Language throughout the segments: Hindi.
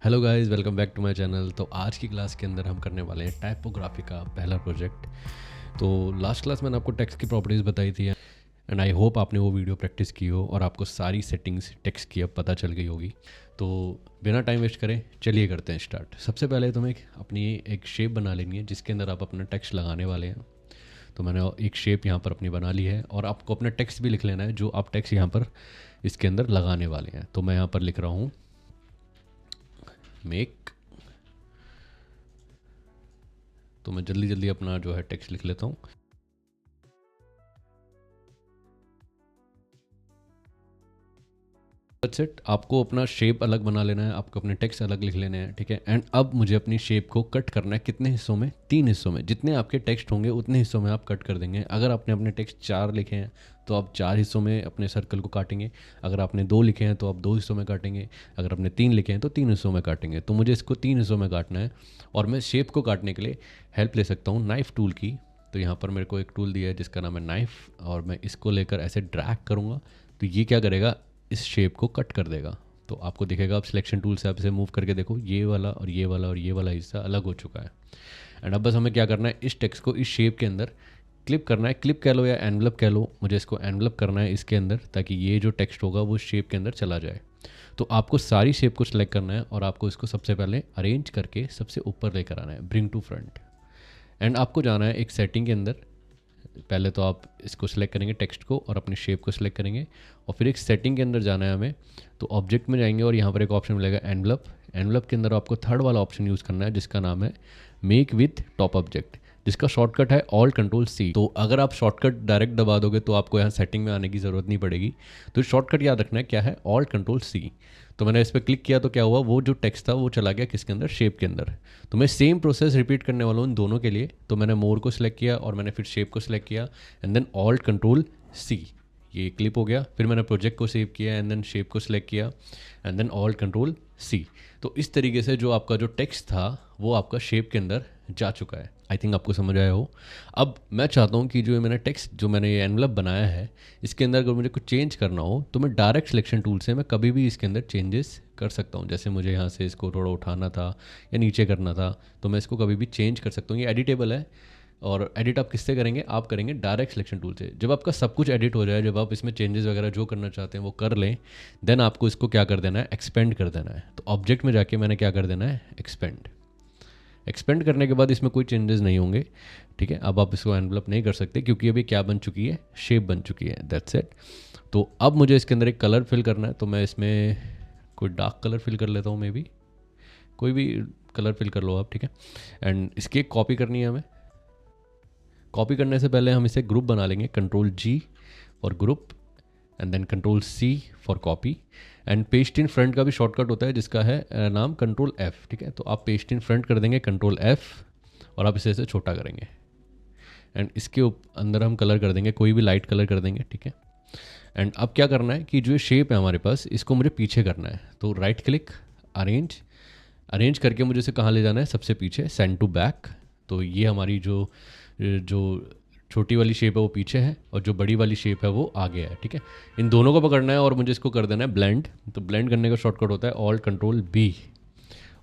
Hello guys, welcome back to my channel. तो आज की क्लास के अंदर हम करने वाले हैं टाइपोग्राफी का पहला प्रोजेक्ट। तो लास्ट क्लास मैंने आपको टेक्स्ट की प्रॉपर्टीज़ बताई थी एंड आई होप आपने वो वीडियो प्रैक्टिस की हो और आपको सारी सेटिंग्स टेक्स्ट की अब पता चल गई होगी। तो बिना टाइम वेस्ट करें चलिए करते हैं स्टार्ट। सबसे पहले तुम्हें अपनी एक शेप बना लेनी है जिसके अंदर आप अपना टेक्स्ट लगाने वाले हैं। तो मैंने एक शेप यहाँ पर अपनी बना ली है और आपको अपना टेक्स्ट भी लिख लेना है जो आप टेक्स्ट यहाँ पर इसके अंदर लगाने वाले हैं। तो मैं यहाँ पर लिख रहा हूँ मेक। तो मैं जल्दी जल्दी अपना जो है टेक्स्ट लिख लेता हूँ। That's it. आपको अपना शेप अलग बना लेना है, आपको अपने टेक्स्ट अलग लिख लेने हैं, ठीक है। एंड अब मुझे अपनी शेप को कट करना है कितने हिस्सों में? 3 हिस्सों में। जितने आपके टेक्स्ट होंगे उतने हिस्सों में आप कट कर देंगे। अगर आपने अपने टेक्स्ट 4 लिखे हैं तो आप 4 हिस्सों में अपने सर्कल को काटेंगे। अगर आपने 2 लिखे हैं तो आप 2 हिस्सों में काटेंगे। अगर आपने 3 लिखे हैं तो 3 हिस्सों में काटेंगे। तो मुझे इसको 3 हिस्सों में काटना है और मैं शेप को काटने के लिए हेल्प ले सकता हूँ नाइफ़ टूल की। तो यहाँ पर मेरे को एक टूल दिया है जिसका नाम है नाइफ़ और मैं इसको लेकर ऐसे ड्रैग करूँगा तो ये क्या करेगा, इस शेप को कट कर देगा। तो आपको दिखेगा, आप सिलेक्शन टूल से आप इसे मूव करके देखो, ये वाला और ये वाला और ये वाला हिस्सा अलग हो चुका है। एंड अब बस हमें क्या करना है, इस टेक्स्ट को इस शेप के अंदर क्लिप करना है। क्लिप कह लो या एनवलप कह लो, मुझे इसको एनवलप करना है इसके अंदर ताकि ये जो टेक्स्ट होगा वो शेप के अंदर चला जाए। तो आपको सारी शेप को सिलेक्ट करना है और आपको इसको सबसे पहले अरेंज करके सबसे ऊपर लेकर आना है, ब्रिंग टू फ्रंट। एंड आपको जाना है एक सेटिंग के अंदर। पहले तो आप इसको सिलेक्ट करेंगे टेक्स्ट को और अपनी शेप को सिलेक्ट करेंगे और फिर एक सेटिंग के अंदर जाना है हमें। तो ऑब्जेक्ट में जाएंगे और यहाँ पर एक ऑप्शन मिलेगा एनवलप। एनवलप के अंदर आपको थर्ड वाला ऑप्शन यूज़ करना है जिसका नाम है मेक विथ टॉप ऑब्जेक्ट, जिसका शॉर्टकट है ऑल्ट कंट्रोल सी। तो अगर आप शॉर्टकट डायरेक्ट दबा दोगे तो आपको यहाँ सेटिंग में आने की ज़रूरत नहीं पड़ेगी। तो शॉर्टकट याद रखना है क्या है, ऑल्ट कंट्रोल सी। तो मैंने इस पर क्लिक किया तो क्या हुआ, वो जो टेक्स्ट था वो चला गया किसके अंदर, शेप के अंदर। तो मैं सेम प्रोसेस रिपीट करने वाला हूँ इन दोनों के लिए। तो मैंने मोर को सिलेक्ट किया और मैंने फिर शेप को सिलेक्ट किया and then alt control C, ये क्लिप हो गया। फिर मैंने प्रोजेक्ट को सेव किया एंड देन शेप को सिलेक्ट किया and then alt control C. तो इस तरीके से जो आपका जो टेक्स्ट था वो आपका शेप के अंदर जा चुका है। आई थिंक आपको समझ आया हो। अब मैं चाहता हूँ कि जो मैंने टेक्स्ट, जो मैंने ये एनवलप बनाया है, इसके अंदर अगर मुझे कुछ चेंज करना हो तो मैं डायरेक्ट सिलेक्शन टूल से मैं कभी भी इसके अंदर चेंजेस कर सकता हूँ। जैसे मुझे यहाँ से इसको थोड़ा उठाना था या नीचे करना था तो मैं इसको कभी भी चेंज कर सकता हूँ। ये एडिटेबल है। और एडिट आप किससे करेंगे, आप करेंगे डायरेक्ट सिलेक्शन टूल से। जब आपका सब कुछ एडिट हो जाए, जब आप इसमें चेंजेस वगैरह जो करना चाहते हैं वो कर लें, देन आपको इसको क्या कर देना है, एक्सपेंड कर देना है। तो ऑब्जेक्ट में जाके मैंने क्या कर देना है, एक्सपेंड। एक्सपेंड करने के बाद इसमें कोई चेंजेस नहीं होंगे, ठीक है। अब आप इसको एनवलप नहीं कर सकते क्योंकि अभी क्या बन चुकी है, शेप बन चुकी है। That's it. तो अब मुझे इसके अंदर एक कलर फिल करना है। तो मैं इसमें कोई डार्क कलर फिल कर लेता हूँ, मे बी कोई भी कलर फिल कर लो आप, ठीक है। एंड इसकी एक कॉपी करनी है हमें। कॉपी करने से पहले हम इसे ग्रुप बना लेंगे, control G for group and then control C for copy. And paste in front का भी शॉर्टकट होता है जिसका है नाम कंट्रोल एफ, ठीक है। तो आप पेस्ट इन फ्रंट कर देंगे कंट्रोल एफ और आप इसे छोटा करेंगे एंड इसके अंदर हम कलर कर देंगे, कोई भी लाइट कलर कर देंगे, ठीक है। एंड अब क्या करना है कि जो शेप है हमारे पास, इसको मुझे पीछे करना है। तो राइट क्लिक, अरेंज। अरेंज करके मुझे इसे कहाँ ले जाना है, सबसे पीछे, सेंड टू बैक। तो ये हमारी जो छोटी वाली शेप है वो पीछे है और जो बड़ी वाली शेप है वो आगे है, ठीक है। इन दोनों को पकड़ना है और मुझे इसको कर देना है ब्लेंड। तो ब्लेंड करने का शॉर्टकट होता है alt control B.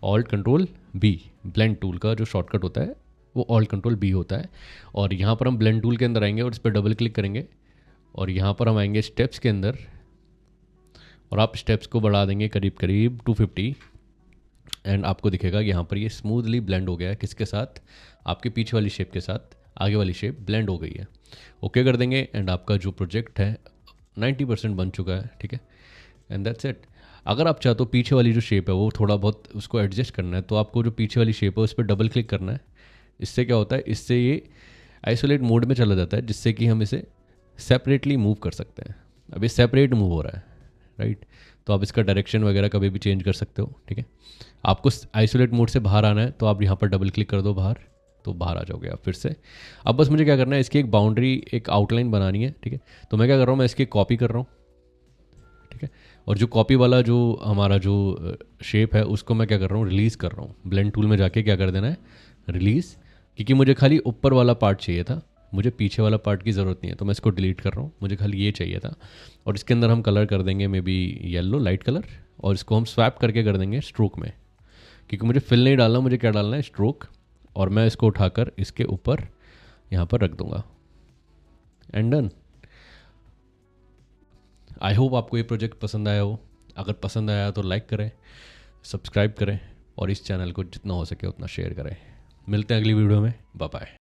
Alt control B, blend tool का जो शॉर्टकट होता है वो ऑल्ट कंट्रोल बी होता है। और यहाँ पर हम ब्लेंड टूल के अंदर आएंगे और इस पर डबल क्लिक करेंगे और यहाँ पर हम आएंगे स्टेप्स के अंदर और आप स्टेप्स को बढ़ा देंगे करीब करीब 250 एंड आपको दिखेगा यहाँ पर ये स्मूथली ब्लेंड हो गया है किसके साथ, आपके पीछे वाली शेप के साथ। आगे वाली शेप ब्लेंड हो गई है। ओके कर देंगे एंड आपका जो प्रोजेक्ट है 90% बन चुका है, ठीक है। And that's it. अगर आप चाहते हो पीछे वाली जो शेप है वो थोड़ा बहुत उसको एडजस्ट करना है तो आपको जो पीछे वाली शेप है उस पर डबल क्लिक करना है। इससे क्या होता है, इससे ये आइसोलेट मोड में चला जाता है जिससे कि हम इसे सेपरेटली मूव कर सकते हैं। अब ये सेपरेट मूव हो रहा है, राइट। तो आप इसका डायरेक्शन वगैरह कभी भी चेंज कर सकते हो, ठीक है। आपको आइसोलेट मोड से बाहर आना है तो आप यहाँ पर डबल क्लिक कर दो बाहर, तो बाहर आ जाओगे आप फिर से। अब बस मुझे क्या करना है, इसकी एक बाउंड्री, एक आउटलाइन बनानी है, ठीक है। तो मैं क्या कर रहा हूँ, मैं इसकी कॉपी कर रहा हूँ, ठीक है। और जो कॉपी वाला जो हमारा जो शेप है उसको मैं क्या कर रहा हूँ, रिलीज़ कर रहा हूँ। ब्लेंड टूल में जाके क्या कर देना है, रिलीज़, क्योंकि मुझे खाली ऊपर वाला पार्ट चाहिए था, मुझे पीछे वाला पार्ट की ज़रूरत नहीं है। तो मैं इसको डिलीट कर रहा हूँ, मुझे खाली ये चाहिए था। और इसके अंदर हम कलर कर देंगे may be yellow, light colour, और इसको हम स्वैप करके कर देंगे स्ट्रोक में। क्योंकि मुझे फिल नहीं डालना, मुझे क्या डालना है, स्ट्रोक, और मैं इसको उठाकर इसके ऊपर यहाँ पर रख दूंगा एंड डन। आई होप आपको ये प्रोजेक्ट पसंद आया हो। अगर पसंद आया तो लाइक करें, सब्सक्राइब करें और इस चैनल को जितना हो सके उतना शेयर करें। मिलते हैं अगली वीडियो में, बाय बाय।